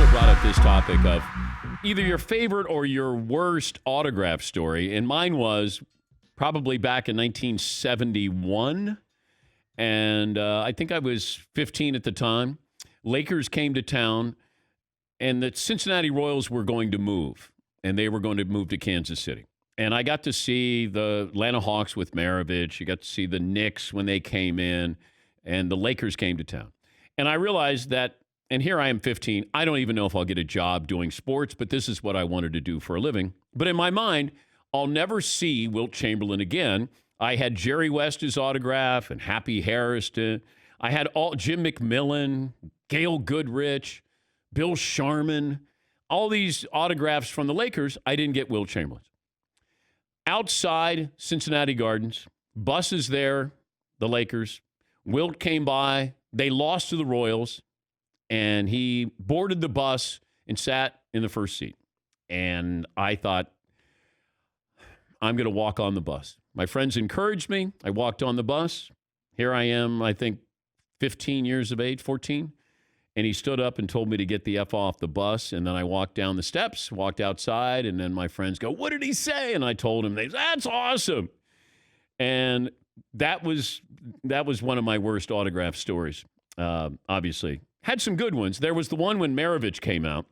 also brought up this topic of either your favorite or your worst autograph story. And mine was probably back in 1971. And I think I was 15 at the time. Lakers came to town, and the Cincinnati Royals were going to move. And they were going to move to Kansas City. And I got to see the Atlanta Hawks with Maravich. You got to see the Knicks when they came in. And the Lakers came to town. And I realized that, and here I am 15, I don't even know if I'll get a job doing sports, but this is what I wanted to do for a living. But in my mind, I'll never see Wilt Chamberlain again. I had Jerry West's autograph and Happy Harris. I had all Jim McMillan, Gail Goodrich, Bill Sharman, all these autographs from the Lakers. I didn't get Wilt Chamberlain's. Outside Cincinnati Gardens, buses there, the Lakers. Wilt came by. They lost to the Royals, and he boarded the bus and sat in the first seat. And I thought, I'm going to walk on the bus. My friends encouraged me. I walked on the bus. Here I am, I think, 15 years of age, 14. And he stood up and told me to get the F off the bus. And then I walked down the steps, walked outside, and then my friends go, what did he say? And I told him, that's awesome. And that was one of my worst autograph stories, obviously. Had some good ones. There was the one when Maravich came out.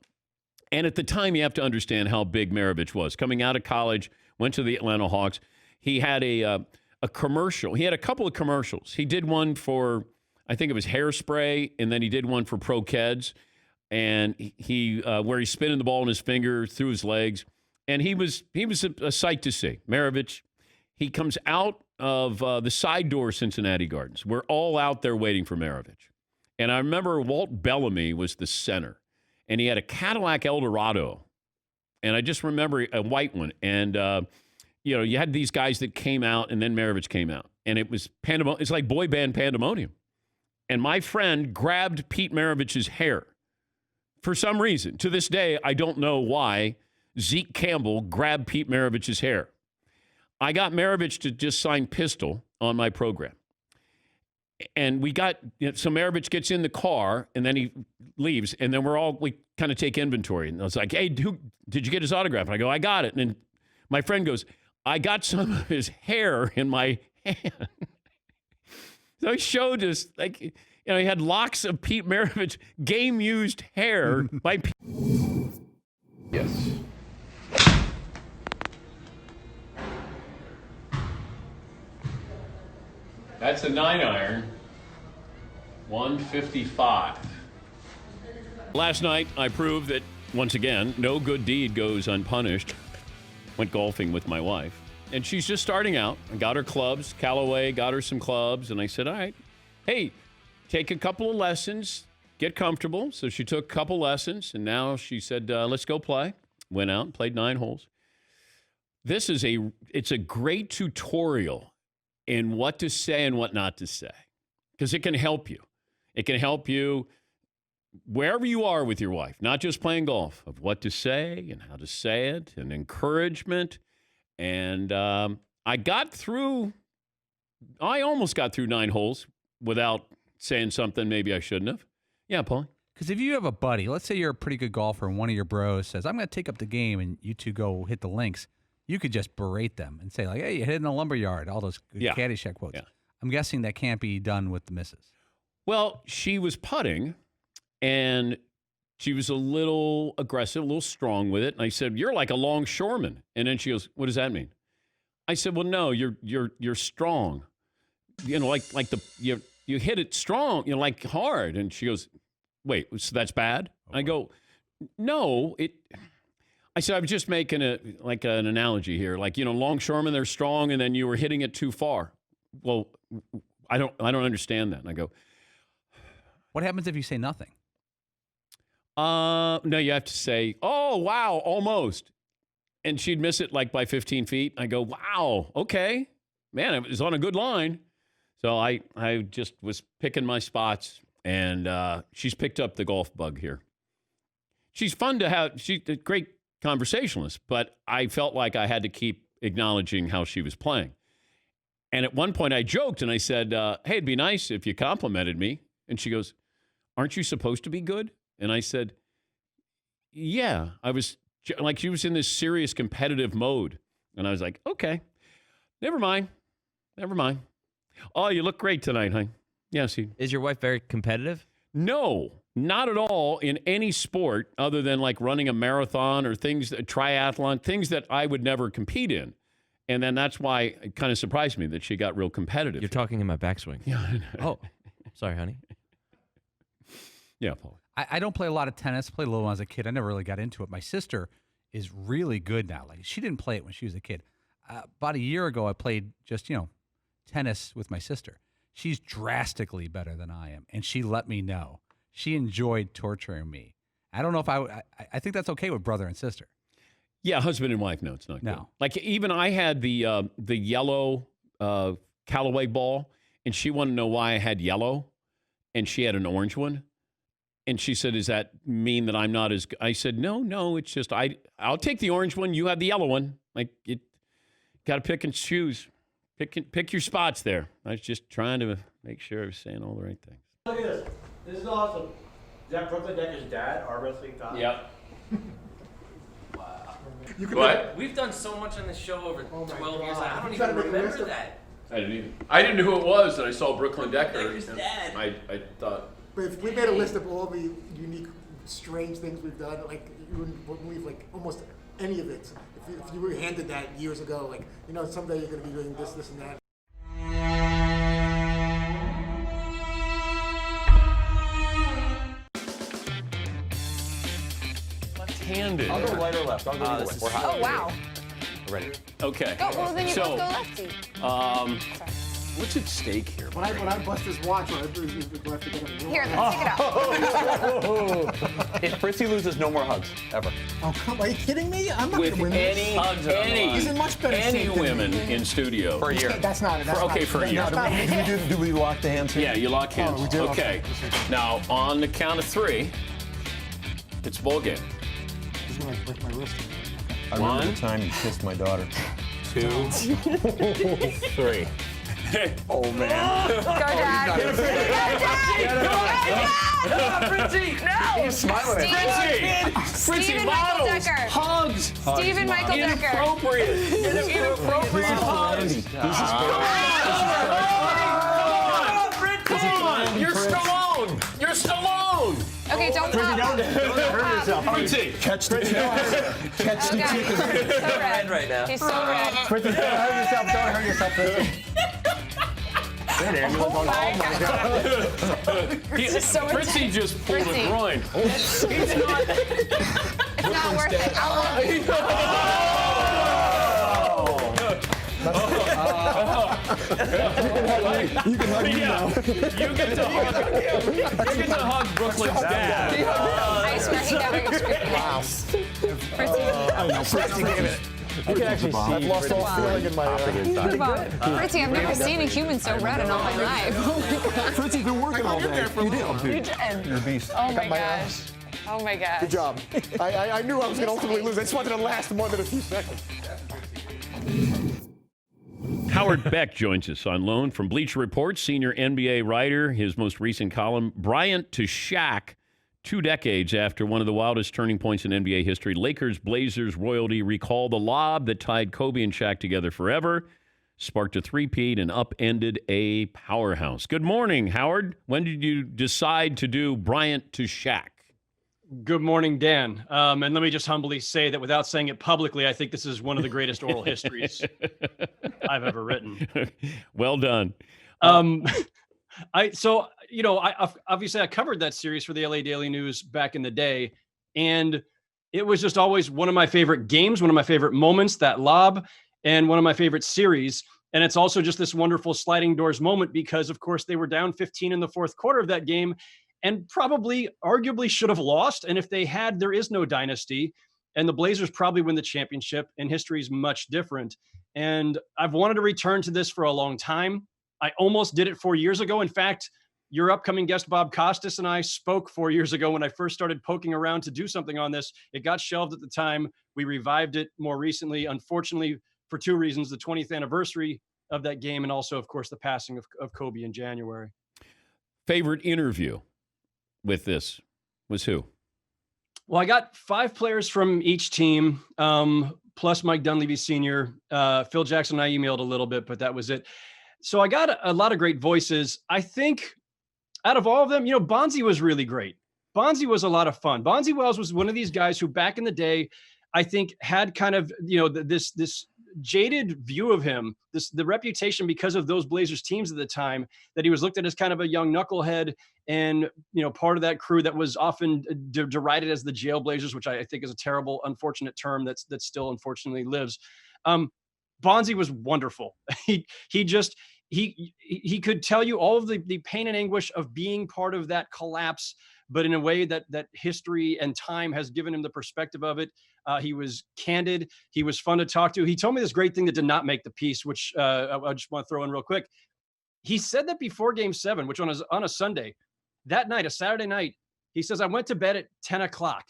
And at the time, you have to understand how big Maravich was. Coming out of college, went to the Atlanta Hawks. He had a commercial. He had a couple of commercials. He did one for, I think it was hairspray, and then he did one for Pro Keds. And he where he's spinning the ball in his finger through his legs. And he was a sight to see. Maravich, he comes out of the side door of Cincinnati Gardens. We're all out there waiting for Maravich. And I remember Walt Bellamy was the center. And he had a Cadillac Eldorado. And I just remember a white one. And, you had these guys that came out, and then Maravich came out. And it was pandemonium. It's like boy band pandemonium. And my friend grabbed Pete Maravich's hair. For some reason. To this day, I don't know why Zeke Campbell grabbed Pete Maravich's hair. I got Maravich to just sign Pistol on my program. And so Maravich gets in the car, and then he leaves, and then we kind of take inventory. And I was like, hey, did you get his autograph? And I go, I got it. And then my friend goes, I got some of his hair in my hand. So he showed us, he had locks of Pete Maravich, game-used hair by Pete. Yes. That's a 9-iron, 155. Last night, I proved that, once again, no good deed goes unpunished. Went golfing with my wife, and she's just starting out. I got her clubs. Callaway got her some clubs, and I said, all right, hey, take a couple of lessons, get comfortable. So she took a couple lessons, and now she said, let's go play. Went out and played 9 holes. It's a great tutorial in what to say and what not to say, because it can help you. It can help you wherever you are with your wife, not just playing golf, of what to say and how to say it, and encouragement. And I almost got through 9 holes without saying something maybe I shouldn't have. Yeah, Paul? Because if you have a buddy, let's say you're a pretty good golfer and one of your bros says, I'm going to take up the game, and you two go hit the links, you could just berate them and say, like, hey, you hit in the lumberyard, all those good Caddyshack quotes. Yeah. I'm guessing that can't be done with the missus. Well, she was putting, and she was a little aggressive, a little strong with it. And I said, you're like a longshoreman. And then she goes, what does that mean? I said, well, no, you're strong. You hit it strong, like hard. And she goes, wait, so that's bad? I go, no, I said, I was just making an analogy here. Longshoremen, they're strong, and then you were hitting it too far. Well, I don't understand that. And I go, what happens if you say nothing? No, you have to say, oh, wow, almost. And she'd miss it by 15 feet. I go, wow, okay. Man, it was on a good line. So I just was picking my spots, and she's picked up the golf bug here. She's fun to have. She's a great conversationalist, but I felt like I had to keep acknowledging how she was playing. And at one point I joked and I said, hey, it'd be nice if you complimented me. And she goes, aren't you supposed to be good? And I said, Yeah, I was like, she was in this serious competitive mode. And I was like, okay, never mind. Oh, you look great tonight, honey. Yes. Is your wife very competitive? No, not at all in any sport other than like running a marathon or things, a triathlon, things that I would never compete in. And then that's why it kind of surprised me that she got real competitive. You're talking in my backswing. Yeah. Oh, sorry, honey. Yeah, Paul. I don't play a lot of tennis. I played a little when I was a kid. I never really got into it. My sister is really good now. Like, she didn't play it when she was a kid. About a year ago, I played just, tennis with my sister. She's drastically better than I am, and she let me know. She enjoyed torturing me. I don't know if I think that's okay with brother and sister. Yeah, husband and wife. No, it's not. No. Good. Like, even I had the yellow Callaway ball, and she wanted to know why I had yellow, and she had an orange one. And she said, does that mean that I'm not as good? I said, no, it's just I'll take the orange one. You have the yellow one. Like, you got to pick and choose. Pick your spots there. I was just trying to make sure I was saying all the right things. Look at this. This is awesome. Is that Brooklyn Decker's dad, our wrestling guy? Yep. Wow. What? We've done so much on this show over 12 years. God. I don't You gotta even make a remember list of- that. I didn't know who it was, and I saw Brooklyn Decker. Decker's dad. I thought. But if we made a list of all the unique, strange things we've done, like you wouldn't believe like almost any of it. If you were handed that years ago, like someday you're going to be doing this, and that. Left-handed. I'll go right or left. I'll go either way. We're hot. Oh, wow. We're ready. Okay. Oh, well, then you So, both go lefty. what's at stake here? When I bust his watch, when I have to get him. Here, let's take it out. If Fritzy loses, no more hugs ever. Oh, come! Are you kidding me? I'm not going With to win this. any He's in much better any shape than women me. in studio. For a year. That's not. That's Okay, not, for a that's year. not- Do we lock the hands here? Yeah, you lock hands. we did. Okay. Now, on the count of three, it's ball game. He's going to break my wrist. I remember One. the time you kissed my daughter. 2, 3. Oh, man. Go, Dad. Go, Dad. Fritzy! No. He's smiling at me. Stephen Michael Decker. Hugs. Stephen Michael Decker. Inappropriate. Inappropriate hugs. Come on. You're Stallone. You're Stallone. Okay, don't pop. Hurt yourself. Fritzy. Catch the catch Oh, the God. He's so red right now. He's so red. Fritzy, don't hurt yourself. Don't hurt yourself, Fritzy. There, there. Oh, my God. Fritzy just pulled Fritzy. a groin. It's not worth it. I'll You can hug me now. You get to hug Brooklyn's dad. ice cracking down like a screen. Wow. Fritzy gave it. I can actually see. I've lost all feeling in my Fritzy, I've never seen a human so red in all my life. Oh my God. Fritzy's been working all day. You did. You did. You're a beast. Oh my my gosh. ass. Oh my gosh. Good job. I knew I was going to ultimately lose. I just wanted to last more than a few seconds. Howard Beck joins us on loan from Bleacher Report, senior NBA writer. His most recent column, Bryant to Shaq, 2 decades after one of the wildest turning points in NBA history. Lakers, Blazers, royalty recall the lob that tied Kobe and Shaq together forever, sparked a three-peat, and upended a powerhouse. Good morning, Howard. When did you decide to do Bryant to Shaq? Good morning, Dan. And let me just humbly say that without saying it publicly, I think this is one of the greatest oral histories I've ever written. Well done. Obviously I covered that series for the LA Daily News back in the day, and it was just always one of my favorite games, one of my favorite moments, that lob, and one of my favorite series. And it's also just this wonderful sliding doors moment because, of course, they were down 15 in the fourth quarter of that game and probably arguably should have lost. And if they had, there is no dynasty, and the Blazers probably win the championship, and history is much different. And I've wanted to return to this for a long time. I almost did it 4 years ago. In fact, your upcoming guest, Bob Costas, and I spoke 4 years ago when I first started poking around to do something on this. It got shelved at the time. We revived it more recently, unfortunately, for 2 reasons: the 20th anniversary of that game, and also, of course, the passing of Kobe in January. Favorite interview with this was who? Well, I got 5 players from each team, plus Mike Dunleavy Sr. Phil Jackson, I emailed a little bit, but that was it. So I got a lot of great voices. I think out of all of them, Bonzi was really great. Bonzi was a lot of fun. Bonzi Wells was one of these guys who back in the day, I think had kind of, this jaded view of him, the reputation because of those Blazers teams at the time, that he was looked at as kind of a young knucklehead and, part of that crew that was often derided as the jail Blazers, which I think is a terrible, unfortunate term that still unfortunately lives. Bonzi was wonderful. He could tell you all of the pain and anguish of being part of that collapse, but in a way that history and time has given him the perspective of it. He was candid. He was fun to talk to. He told me this great thing that did not make the piece, which I just want to throw in real quick. He said that before Game 7, which on a Sunday, that night, a Saturday night, he says, I went to bed at 10 o'clock.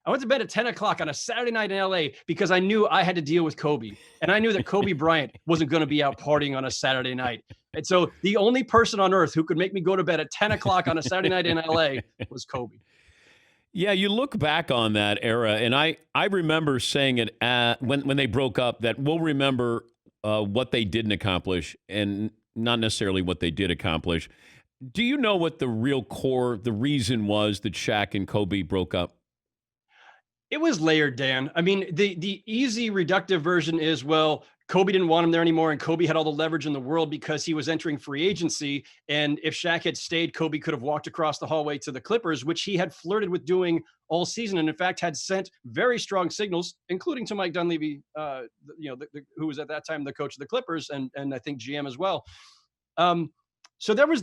I went to bed at 10 o'clock on a Saturday night in LA because I knew I had to deal with Kobe. And I knew that Kobe Bryant wasn't going to be out partying on a Saturday night. And so the only person on earth who could make me go to bed at 10 o'clock on a Saturday night in LA was Kobe. Yeah, you look back on that era, and I remember saying it when they broke up, that we'll remember what they didn't accomplish and not necessarily what they did accomplish. Do you know what the real core, the reason was that Shaq and Kobe broke up? It was layered, Dan. I mean, the easy reductive version is, well, Kobe didn't want him there anymore, and Kobe had all the leverage in the world because he was entering free agency. And if Shaq had stayed, Kobe could have walked across the hallway to the Clippers, which he had flirted with doing all season, and in fact had sent very strong signals, including to Mike Dunleavy, who was at that time the coach of the Clippers, and I think GM as well. So there was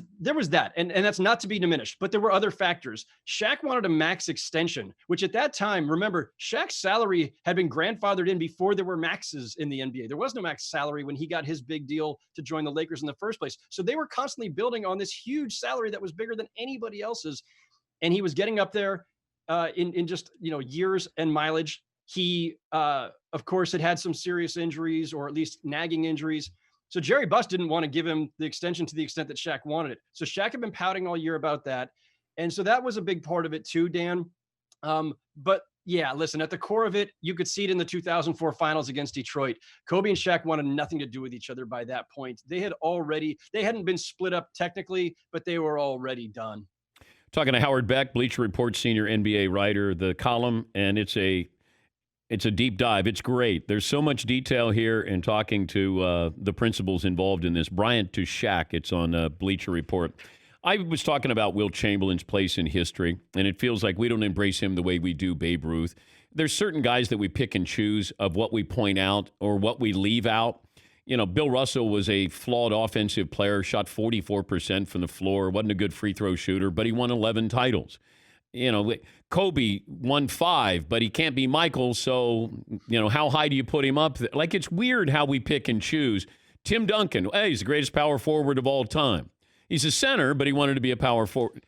that, and that's not to be diminished, but there were other factors. Shaq wanted a max extension, which at that time, remember, Shaq's salary had been grandfathered in before there were maxes in the NBA. There was no max salary when he got his big deal to join the Lakers in the first place. So they were constantly building on this huge salary that was bigger than anybody else's, and he was getting up there in just years and mileage. He, of course, had some serious injuries, or at least nagging injuries. So Jerry Buss didn't want to give him the extension to the extent that Shaq wanted it. So Shaq had been pouting all year about that. And so that was a big part of it too, Dan. But yeah, listen, at the core of it, you could see it in the 2004 finals against Detroit. Kobe and Shaq wanted nothing to do with each other by that point. They hadn't been split up technically, but they were already done. Talking to Howard Beck, Bleacher Report senior NBA writer, the column, and it's a deep dive. It's great. There's so much detail here, and talking to the principals involved in this. Bryant to Shaq, it's on Bleacher Report. I was talking about Wilt Chamberlain's place in history, and it feels like we don't embrace him the way we do Babe Ruth. There's certain guys that we pick and choose of what we point out or what we leave out. Bill Russell was a flawed offensive player, shot 44% from the floor, wasn't a good free throw shooter, but he won 11 titles. Kobe won 5, but he can't be Michael, so, how high do you put him up? Like, it's weird how we pick and choose. Tim Duncan, he's the greatest power forward of all time. He's a center, but he wanted to be a power forward.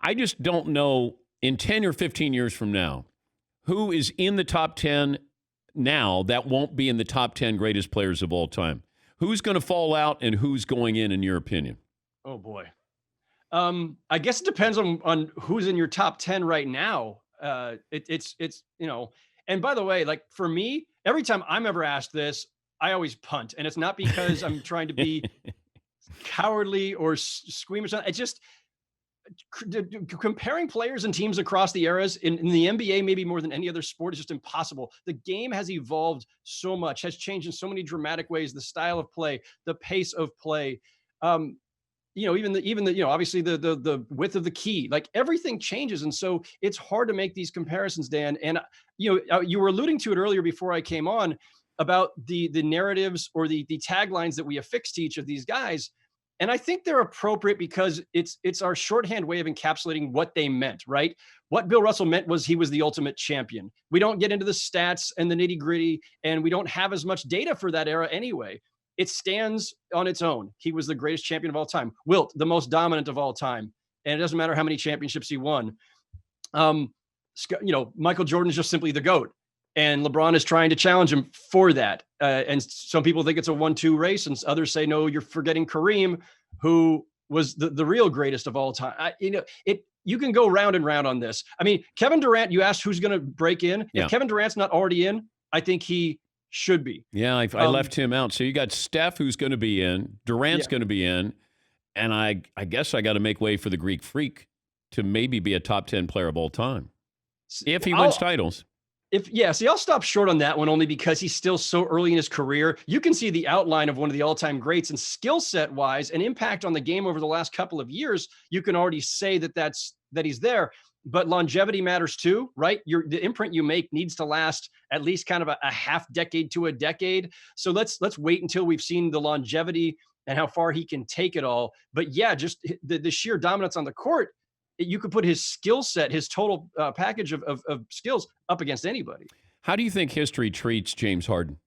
I just don't know, in 10 or 15 years from now, who is in the top 10 now that won't be in the top 10 greatest players of all time. Who's going to fall out and who's going in your opinion? Oh, boy. I guess it depends on who's in your top 10 right now. It's and by the way, like for me, every time I'm ever asked this, I always punt, and it's not because I'm trying to be cowardly or squeamish. It's just comparing players and teams across the eras in the NBA, maybe more than any other sport, is just impossible. The game has evolved so much, has changed in so many dramatic ways, the style of play, the pace of play. Even the obviously the width of the key, like everything changes. And so it's hard to make these comparisons, Dan. And, you were alluding to it earlier before I came on about the narratives or the taglines that we affix to each of these guys. And I think they're appropriate because it's our shorthand way of encapsulating what they meant, right? What Bill Russell meant was he was the ultimate champion. We don't get into the stats and the nitty gritty, and we don't have as much data for that era anyway. It stands on its own. He was the greatest champion of all time. Wilt, the most dominant of all time. And it doesn't matter how many championships he won. Michael Jordan is just simply the GOAT. And LeBron is trying to challenge him for that. And some people think it's a 1-2 race, and others say, no, you're forgetting Kareem, who was the real greatest of all time. you can go round and round on this. I mean, Kevin Durant, you asked who's going to break in. Yeah. If Kevin Durant's not already in, I think he should be. Yeah, I left him out. So you got Steph, who's going to be in. Durant's going to be in. And I guess I got to make way for the Greek Freak to maybe be a top 10 player of all time if he wins titles. I'll stop short on that one only because he's still so early in his career. You can see the outline of one of the all-time greats, and skill set wise and impact on the game over the last couple of years, you can already say that he's there. But longevity matters too, right? The imprint you make needs to last at least kind of a half decade to a decade. So let's wait until we've seen the longevity and how far he can take it all. But yeah, just the sheer dominance on the court, you could put his skill set, his total package of skills up against anybody. How do you think history treats James Harden?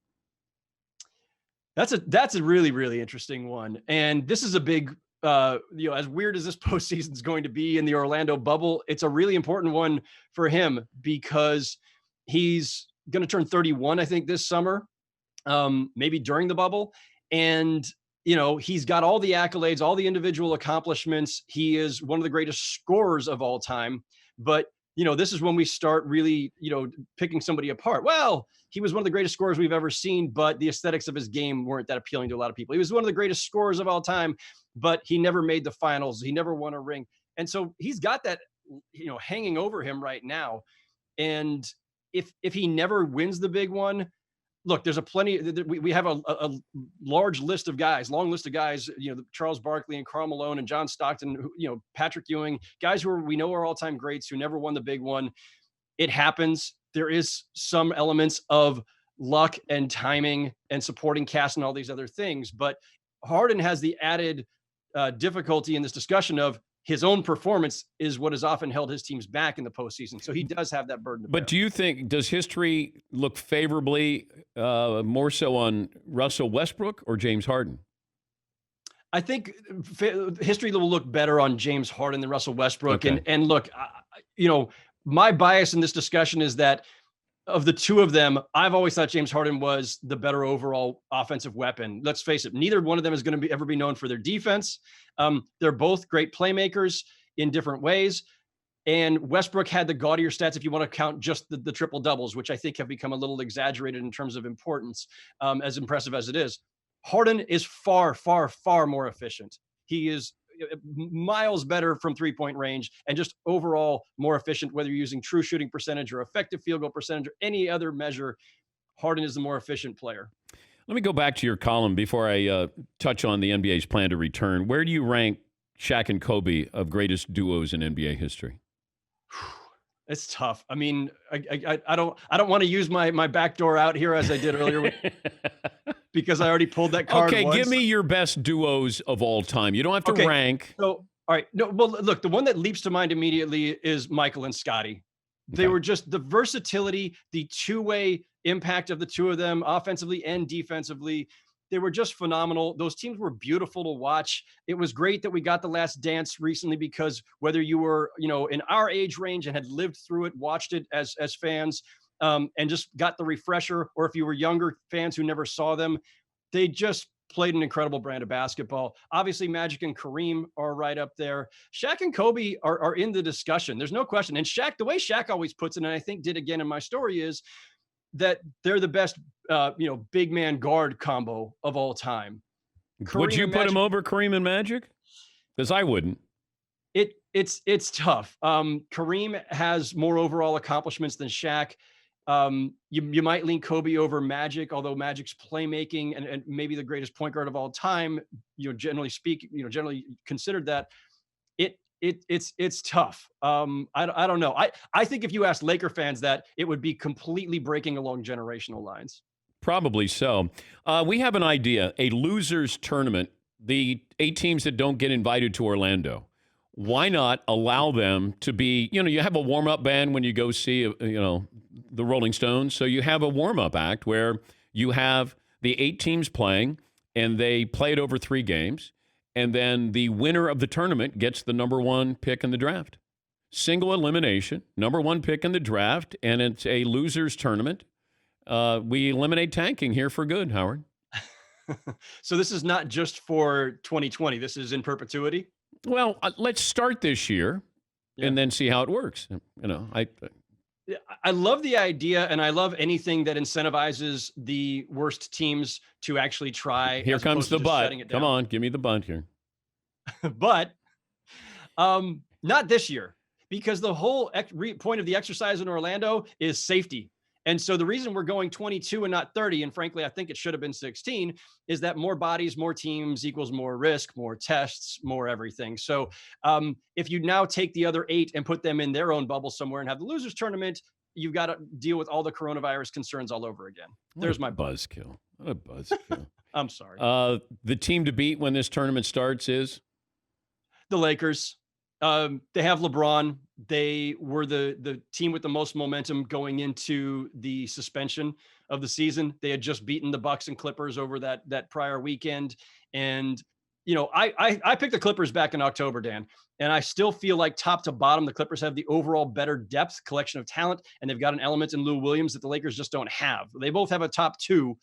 That's a really, really interesting one. And this is a big, as weird as this postseason is going to be in the Orlando bubble, it's a really important one for him because he's going to turn 31, I think, this summer, maybe during the bubble. And he's got all the accolades, all the individual accomplishments. He is one of the greatest scorers of all time. But, this is when we start really, picking somebody apart. Well, he was one of the greatest scorers we've ever seen, but the aesthetics of his game weren't that appealing to a lot of people. He was one of the greatest scorers of all time, but he never made the finals. He never won a ring. And so he's got that, hanging over him right now. And if he never wins the big one, look, there's we have a large list of guys, long list of guys, Charles Barkley and Karl Malone and John Stockton, Patrick Ewing, guys who we know are all-time greats who never won the big one. It happens. There is some elements of luck and timing and supporting cast and all these other things. But Harden has the added difficulty in this discussion of his own performance is what has often held his teams back in the postseason. So he does have that burden to bear. But do you think, does history look favorably more so on Russell Westbrook or James Harden? I think history will look better on James Harden than Russell Westbrook. Okay. And look, my bias in this discussion is that of the two of them, I've always thought James Harden was the better overall offensive weapon. Let's face it, neither one of them is going to ever be known for their defense. They're both great playmakers in different ways. And Westbrook had the gaudier stats if you want to count just the triple doubles, which I think have become a little exaggerated in terms of importance, as impressive as it is. Harden is far, far, far more efficient. He is miles better from three-point range and just overall more efficient, whether you're using true shooting percentage or effective field goal percentage or any other measure. Harden is the more efficient player. Let me go back to your column before I touch on the NBA's plan to return. Where do you rank Shaq and Kobe of greatest duos in NBA history? It's tough. I mean, I don't want to use my back door out here as I did earlier because I already pulled that card. Okay, once. give me your best duos of all time. You don't have to rank. So, all right. No, well, look, the one that leaps to mind immediately is Michael and Scotty. They were just the versatility, the two-way impact of the two of them, offensively and defensively. They were just phenomenal. Those teams were beautiful to watch. It was great that we got The Last Dance recently because whether you were, in our age range and had lived through it, watched it as fans, and just got the refresher, or if you were younger fans who never saw them, they just played an incredible brand of basketball. Obviously, Magic and Kareem are right up there. Shaq and Kobe are in the discussion. There's no question. And Shaq, the way Shaq always puts it, and I think did again in my story, is that they're the best, big man guard combo of all time. Would you put him over Kareem and Magic? Because I wouldn't. It's tough. Kareem has more overall accomplishments than Shaq. You might lean Kobe over Magic, although Magic's playmaking and maybe the greatest point guard of all time, generally considered that. It's tough. I don't know. I think if you asked Laker fans that, it would be completely breaking along generational lines. Probably so. We have an idea, a losers tournament, the 8 teams that don't get invited to Orlando. Why not allow them to be, you have a warm-up band when you go see, the Rolling Stones. So you have a warm-up act where you have the 8 teams playing, and they play it over 3 games. And then the winner of the tournament gets the number 1 pick in the draft. Single elimination, number 1 pick in the draft, and it's a losers tournament. We eliminate tanking here for good, Howard. So this is not just for 2020. This is in perpetuity? Well, let's start this year. and then see how it works. I love the idea, and I love anything that incentivizes the worst teams to actually try. Here as comes opposed the to just butt. shutting it Come down. on, give me the butt here. But not this year, because the whole point of the exercise in Orlando is safety. And so the reason we're going 22 and not 30, and frankly, I think it should have been 16, is that more bodies, more teams equals more risk, more tests, more everything. So if you now take the other 8 and put them in their own bubble somewhere and have the losers tournament, you've got to deal with all the coronavirus concerns all over again. There's my buzzkill. What a buzzkill. I'm sorry. The team to beat when this tournament starts is? The Lakers. They have LeBron. They were the team with the most momentum going into the suspension of the season. They had just beaten the Bucks and Clippers over that prior weekend. And, I picked the Clippers back in October, Dan, and I still feel like top to bottom, the Clippers have the overall better depth collection of talent, and they've got an element in Lou Williams that the Lakers just don't have. They both have a top 2,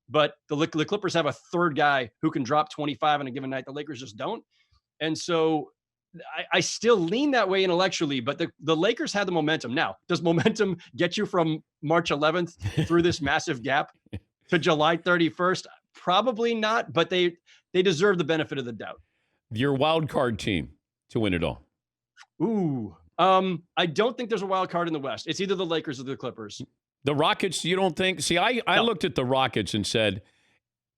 but the Clippers have a third guy who can drop 25 on a given night. The Lakers just don't. And so I still lean that way intellectually, but the Lakers had the momentum. Now, does momentum get you from March 11th through this massive gap to July 31st? Probably not, but they deserve the benefit of the doubt. Your wild card team to win it all. Ooh. I don't think there's a wild card in the West. It's either the Lakers or the Clippers. The Rockets, you don't think? See, I looked at the Rockets and said,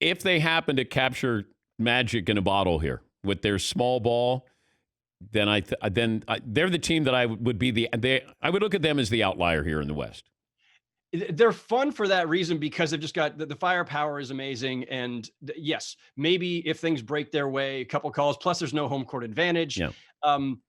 if they happen to capture magic in a bottle here with their small ball, then they're the team that I would be I would look at them as the outlier here in the West. They're fun for that reason because they've just got the firepower is amazing. And yes, maybe if things break their way, a couple calls, plus there's no home court advantage. Yeah.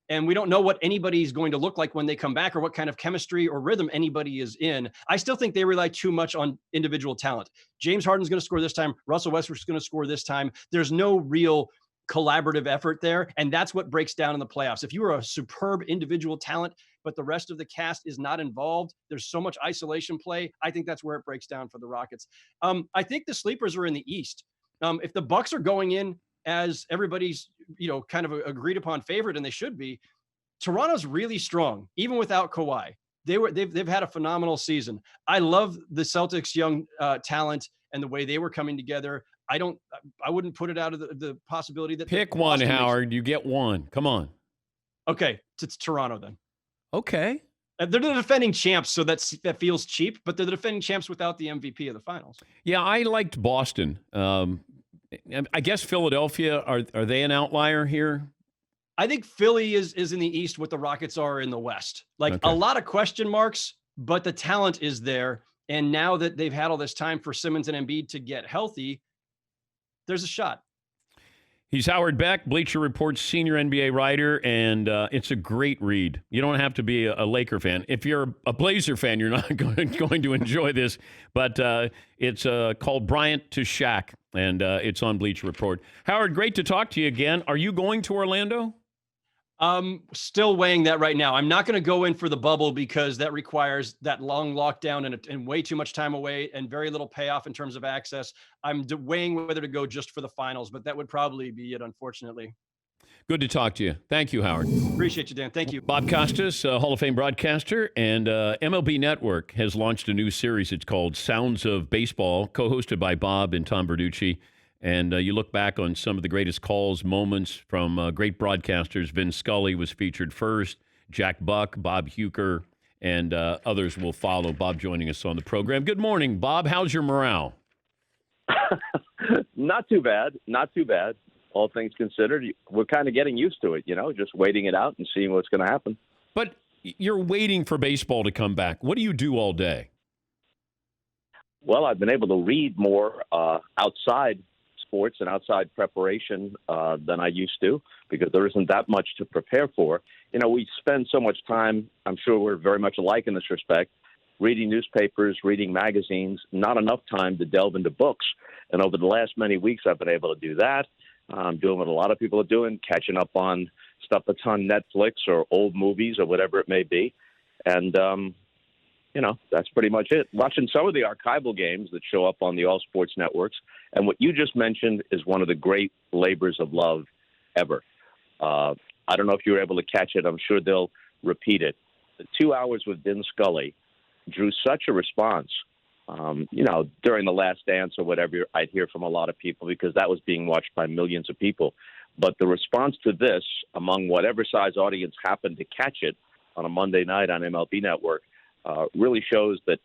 And we don't know what anybody's going to look like when they come back or what kind of chemistry or rhythm anybody is in. I still think they rely too much on individual talent. James Harden's going to score this time. Russell Westbrook's going to score this time. There's no real collaborative effort there. And that's what breaks down in the playoffs. If you are a superb individual talent, but the rest of the cast is not involved, there's so much isolation play. I think that's where it breaks down for the Rockets. I think the sleepers are in the East. If the Bucks are going in as everybody's, kind of agreed upon favorite, and they should be, Toronto's really strong, even without Kawhi. They've had a phenomenal season. I love the Celtics' young talent and the way they were coming together. I wouldn't put it out of the possibility that pick one, Howard. You get one. Come on. Okay, it's Toronto then. Okay. They're the defending champs, so that feels cheap, but they're the defending champs without the MVP of the finals. Yeah, I liked Boston. I guess Philadelphia, are they an outlier here? I think Philly is in the East what the Rockets are in the West. A lot of question marks, but the talent is there. And now that they've had all this time for Simmons and Embiid to get healthy, there's a shot. He's Howard Beck, Bleacher Report's senior NBA writer, and it's a great read. You don't have to be a Laker fan. If you're a Blazer fan, you're not going to enjoy this, but it's called Bryant to Shaq, and it's on Bleacher Report. Howard, great to talk to you again. Are you going to Orlando? Still weighing that right now. I'm not going to go in for the bubble because that requires that long lockdown and way too much time away and very little payoff in terms of access. I'm weighing whether to go just for the finals, but that would probably be it, unfortunately. Good to talk to you. Thank you, Howard. Appreciate you, Dan. Thank you. Bob Costas, Hall of Fame broadcaster, and MLB Network has launched a new series. It's called Sounds of Baseball, co-hosted by Bob and Tom Verducci. And you look back on some of the greatest calls, moments from great broadcasters. Vin Scully was featured first, Jack Buck, Bob Hueker, and others will follow. Bob joining us on the program. Good morning, Bob. How's your morale? Not too bad. Not too bad. All things considered, we're kind of getting used to it, just waiting it out and seeing what's going to happen. But you're waiting for baseball to come back. What do you do all day? Well, I've been able to read more outside sports and outside preparation than I used to because there isn't that much to prepare for. We spend so much time, I'm sure we're very much alike in this respect, reading newspapers, reading magazines, not enough time to delve into books. And over the last many weeks, I've been able to do that. I'm doing what a lot of people are doing, catching up on stuff that's on Netflix or old movies or whatever it may be. And, that's pretty much it. Watching some of the archival games that show up on the all sports networks. And what you just mentioned is one of the great labors of love ever. I don't know if you were able to catch it. I'm sure they'll repeat it. The 2 hours with Vin Scully drew such a response. During the Last Dance or whatever, I'd hear from a lot of people because that was being watched by millions of people. But the response to this, among whatever size audience happened to catch it on a Monday night on MLB Network, really shows that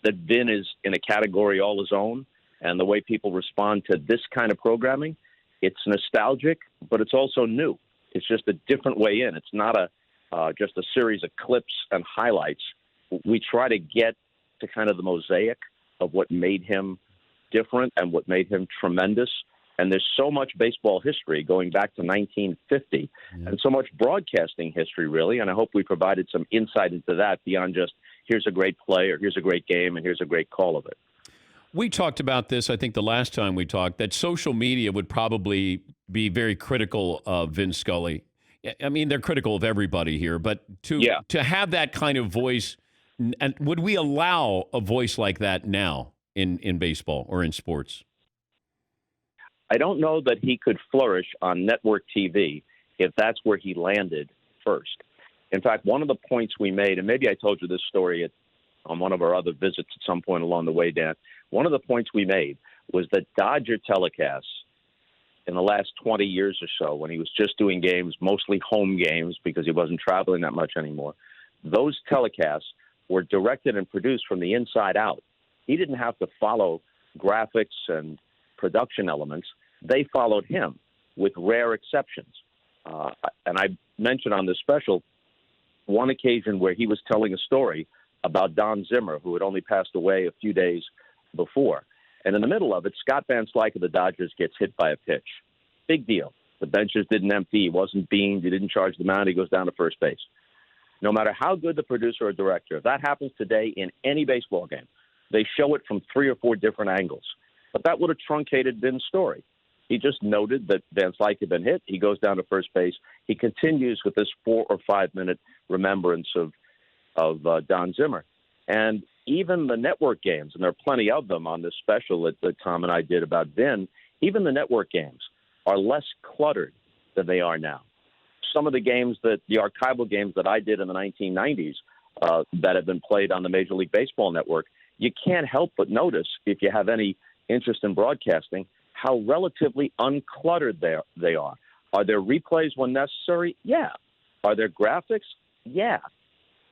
Vin is in a category all his own. And the way people respond to this kind of programming, it's nostalgic, but it's also new. It's just a different way in. It's not just a series of clips and highlights. We try to get to kind of the mosaic of what made him different and what made him tremendous. And there's so much baseball history going back to 1950 and so much broadcasting history, really. And I hope we provided some insight into that beyond just here's a great play or here's a great game and here's a great call of it. We talked about this, I think, the last time we talked, that social media would probably be very critical of Vin Scully. I mean, they're critical of everybody here, but to have that kind of voice, and would we allow a voice like that now in baseball or in sports? I don't know that he could flourish on network TV if that's where he landed first. In fact, one of the points we made, and maybe I told you this story on one of our other visits at some point along the way, Dan, one of the points we made was that Dodger telecasts in the last 20 years or so, when he was just doing games, mostly home games because he wasn't traveling that much anymore, those telecasts were directed and produced from the inside out. He didn't have to follow graphics and production elements. They followed him with rare exceptions. And I mentioned on this special one occasion where he was telling a story about Don Zimmer, who had only passed away a few days before. And in the middle of it, Scott Van Slyke of the Dodgers gets hit by a pitch. Big deal. The benches didn't empty. He wasn't beamed. He didn't charge the mound. He goes down to first base. No matter how good the producer or director, if that happens today in any baseball game, they show it from 3 or 4 different angles. But that would have truncated Vin's story. He just noted that Van Slyke had been hit. He goes down to first base. He continues with this 4 or 5 minute remembrance of Don Zimmer. And even the network games, and there are plenty of them on this special that Tom and I did about Vin, even the network games are less cluttered than they are now. Some of the games the archival games that I did in the 1990s that have been played on the Major League Baseball Network, you can't help but notice, if you have any interest in broadcasting, how relatively uncluttered they are. Are there replays when necessary? Yeah. Are there graphics? Yeah.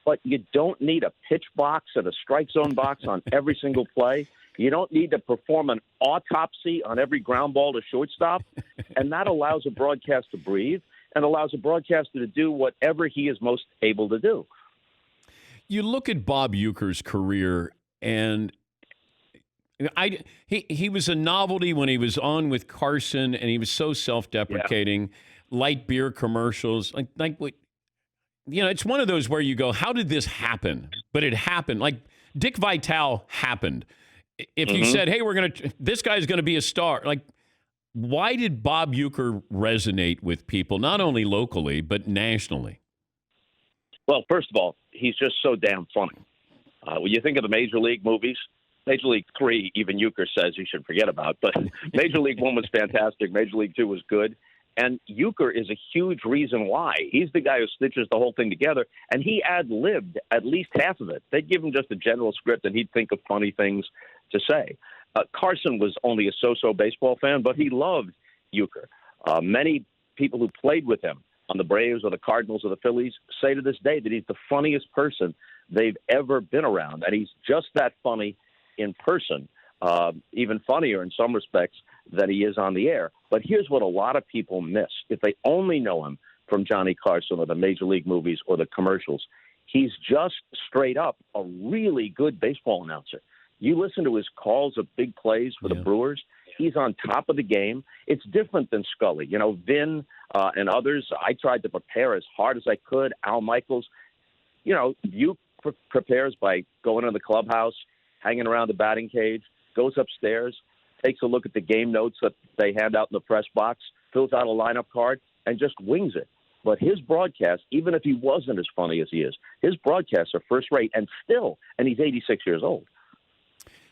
But you don't need a pitch box and a strike zone box on every single play. You don't need to perform an autopsy on every ground ball to shortstop. And that allows a broadcast to breathe and allows a broadcaster to do whatever he is most able to do. You look at Bob Uecker's career, and he was a novelty when he was on with Carson, and he was so self-deprecating, light beer commercials, like what. You know, it's one of those where you go, how did this happen? But it happened. Like Dick Vitale happened. If you said, hey, this guy's going to be a star. Like, why did Bob Uecker resonate with people, not only locally, but nationally? Well, first of all, he's just so damn funny. When you think of the Major League movies, Major League 3, even Uecker says you should forget about. But Major League 1 was fantastic. Major League 2 was good. And Uecker is a huge reason why. He's the guy who stitches the whole thing together, and he ad-libbed at least half of it. They'd give him just a general script, and he'd think of funny things to say. Carson was only a so-so baseball fan, but he loved Uecker. Many people who played with him on the Braves or the Cardinals or the Phillies say to this day that he's the funniest person they've ever been around, and he's just that funny in person, even funnier in some respects than he is on the air. But here's what a lot of people miss. If they only know him from Johnny Carson or the Major League movies or the commercials, he's just straight up a really good baseball announcer. You listen to his calls of big plays for the Brewers, he's on top of the game. It's different than Scully. You know, Vin and others, I tried to prepare as hard as I could. Al Michaels, you know, you prepares by going to the clubhouse, hanging around the batting cage, goes upstairs, takes a look at the game notes that they hand out in the press box, fills out a lineup card, and just wings it. But his broadcast, even if he wasn't as funny as he is, his broadcasts are first rate, and he's 86 years old.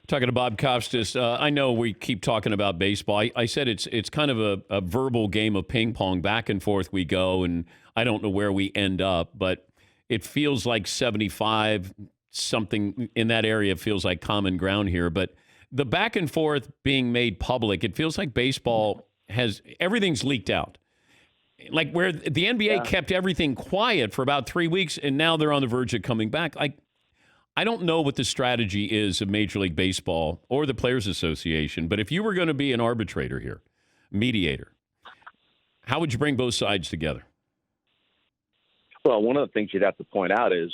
Talking to Bob Costas, I know we keep talking about baseball. I said it's kind of a verbal game of ping pong. Back and forth we go, and I don't know where we end up. But it feels like 75, something in that area feels like common ground here. But the back and forth being made public, it feels like baseball has everything's leaked out. Like where the NBA kept everything quiet for about 3 weeks, and now they're on the verge of coming back. Like, I don't know what the strategy is of Major League Baseball or the Players Association, but if you were going to be an arbitrator here, mediator, how would you bring both sides together? Well, one of the things you'd have to point out is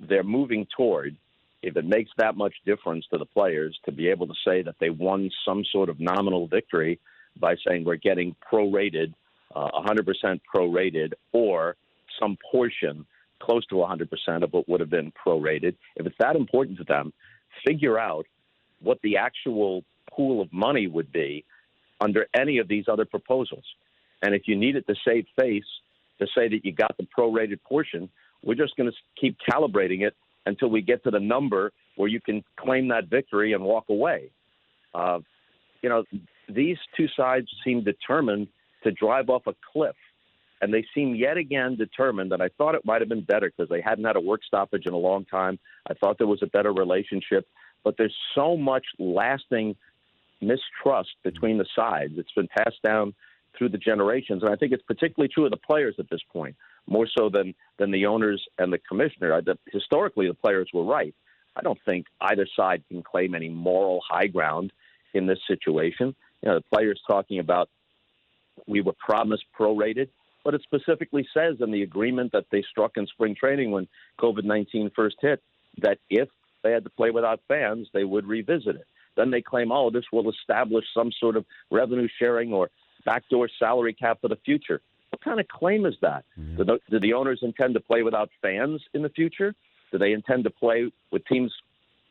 they're moving toward, if it makes that much difference to the players, to be able to say that they won some sort of nominal victory by saying we're getting prorated, 100% prorated, or some portion close to 100% of what would have been prorated. If it's that important to them, figure out what the actual pool of money would be under any of these other proposals. And if you need it to save face, to say that you got the prorated portion, we're just going to keep calibrating it until we get to the number where you can claim that victory and walk away. These two sides seem determined to drive off a cliff, and they seem yet again determined, and I thought it might have been better because they hadn't had a work stoppage in a long time. I thought there was a better relationship, but there's so much lasting mistrust between the sides. It's been passed down through the generations, and I think it's particularly true of the players at this point, more so than the owners and the commissioner. Historically, the players were right. I don't think either side can claim any moral high ground in this situation. The players talking about we were promised prorated, but it specifically says in the agreement that they struck in spring training when COVID-19 first hit that if they had to play without fans, they would revisit it. Then they claim, this will establish some sort of revenue sharing or backdoor salary cap for the future. What kind of claim is that? Do the owners intend to play without fans in the future? Do they intend to play with teams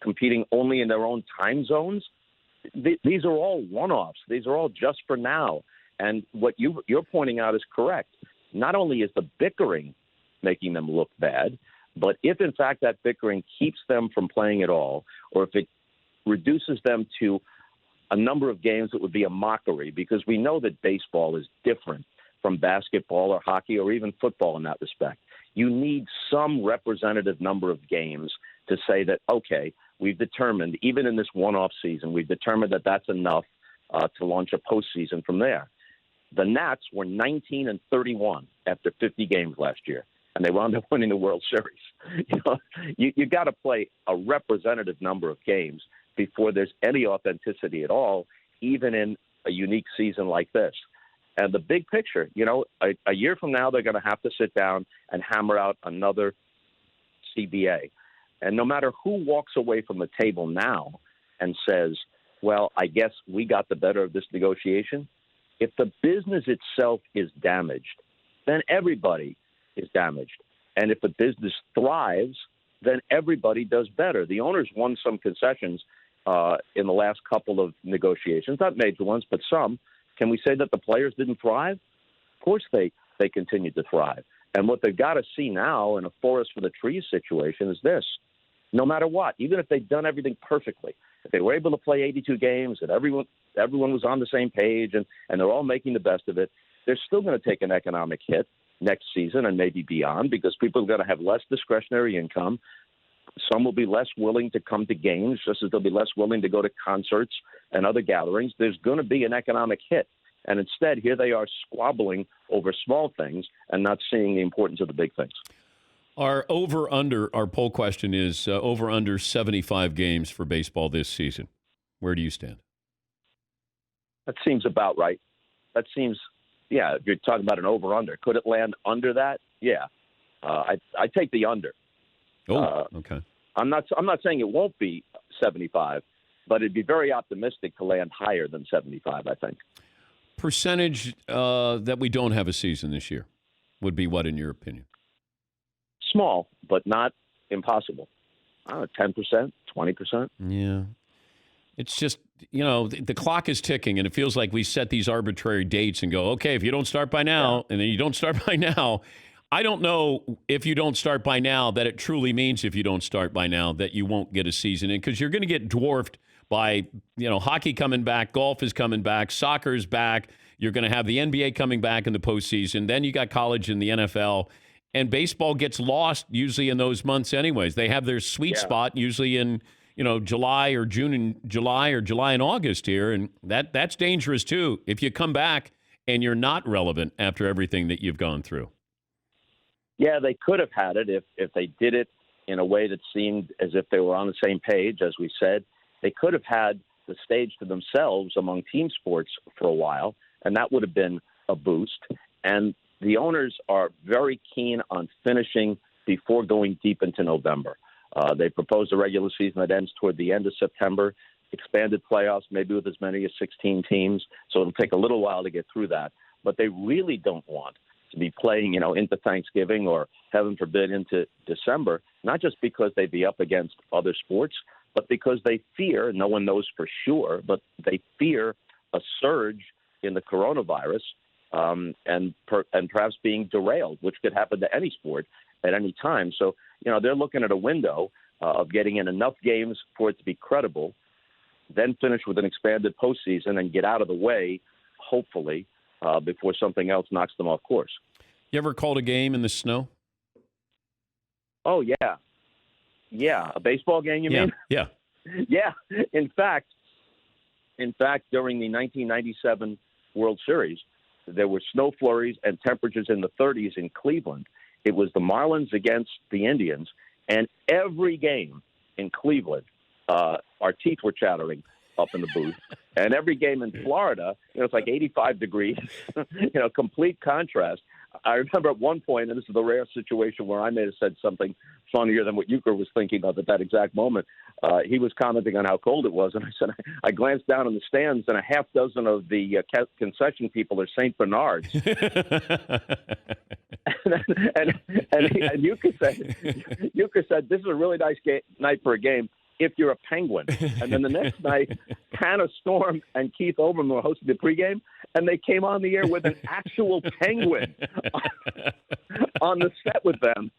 competing only in their own time zones? These are all one-offs. These are all just for now. And what you're pointing out is correct. Not only is the bickering making them look bad, but if, in fact, that bickering keeps them from playing at all, or if it reduces them to a number of games that would be a mockery, because we know that baseball is different from basketball or hockey or even football in that respect. You need some representative number of games to say that, okay, we've determined, even in this one-off season, we've determined that that's enough to launch a postseason from there. The Nats were 19-31 after 50 games last year, and they wound up winning the World Series. You got to play a representative number of games before there's any authenticity at all, even in a unique season like this. And the big picture, a year from now, they're going to have to sit down and hammer out another CBA. And no matter who walks away from the table now and says, well, I guess we got the better of this negotiation, if the business itself is damaged, then everybody is damaged. And if the business thrives, then everybody does better. The owners won some concessions in the last couple of negotiations, not major ones, but some. Can we say that the players didn't thrive? Of course they continued to thrive. And what they've got to see now in a forest for the trees situation is this. No matter what, even if they've done everything perfectly, if they were able to play 82 games and everyone was on the same page and they're all making the best of it, they're still going to take an economic hit next season and maybe beyond because people are going to have less discretionary income. Some will be less willing to come to games, just as they'll be less willing to go to concerts and other gatherings. There's going to be an economic hit. And instead, here they are squabbling over small things and not seeing the importance of the big things. Our poll question is over-under 75 games for baseball this season. Where do you stand? That seems about right. That seems, if you're talking about an over-under. Could it land under that? Yeah. I take the under. Oh, okay. I'm not saying it won't be 75, but it'd be very optimistic to land higher than 75, I think. Percentage that we don't have a season this year would be what, in your opinion? Small, but not impossible. 10%, 20%. Yeah. It's just, the clock is ticking, and it feels like we set these arbitrary dates and go, okay, if you don't start by now, and then you don't start by now. I don't know if you don't start by now that it truly means if you don't start by now that you won't get a season in, because you're going to get dwarfed by, hockey coming back, golf is coming back, soccer's back. You're going to have the NBA coming back in the postseason. Then you got college and the NFL. and baseball gets lost usually in those months anyways. They have their sweet spot usually in July or June and July or July and August here, and that's dangerous too if you come back and you're not relevant after everything that you've gone through. Yeah, they could have had it if they did it in a way that seemed as if they were on the same page, as we said. They could have had the stage to themselves among team sports for a while, and that would have been a boost. And the owners are very keen on finishing before going deep into November. They proposed a regular season that ends toward the end of September, expanded playoffs, maybe with as many as 16 teams. So it'll take a little while to get through that. But they really don't want to be playing, into Thanksgiving or, heaven forbid, into December, not just because they'd be up against other sports, but because they fear, no one knows for sure, but they fear a surge in the coronavirus and perhaps being derailed, which could happen to any sport at any time. So, they're looking at a window of getting in enough games for it to be credible, then finish with an expanded postseason and get out of the way, hopefully, before something else knocks them off course. You ever called a game in the snow? Oh, yeah. Yeah. A baseball game, you mean? Yeah. Yeah. In fact, during the 1997 World Series, there were snow flurries and temperatures in the 30s in Cleveland. It was the Marlins against the Indians, and every game in Cleveland, our teeth were chattering up in the booth. And every game in Florida, it's like 85 degrees, complete contrast. I remember at one point, and this is the rare situation where I may have said something funnier than what Euchre was thinking of at that exact moment. He was commenting on how cold it was, and I said, I glanced down in the stands, and a half dozen of the concession people are St. Bernards. and Euchre said, this is a really nice night for a game if you're a Penguin. And then the next night, Hannah Storm and Keith Olbermann were hosting the pregame, and they came on the air with an actual Penguin on the set with them.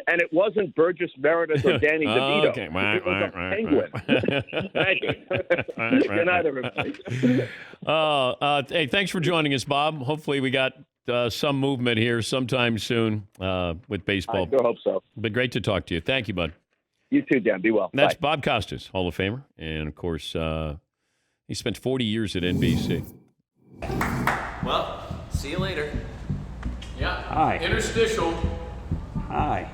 And it wasn't Burgess Meredith or Danny DeVito. Okay. It was a Penguin. Thank you. Good night, everybody. Hey, thanks for joining us, Bob. Hopefully we got some movement here sometime soon with baseball. I sure hope so. But great to talk to you. Thank you, bud. You too, Dan. Be well. And that's Bye. Bob Costas, Hall of Famer. And, of course, he spent 40 years at NBC. Well, see you later. Yeah. Hi. Interstitial. Hi.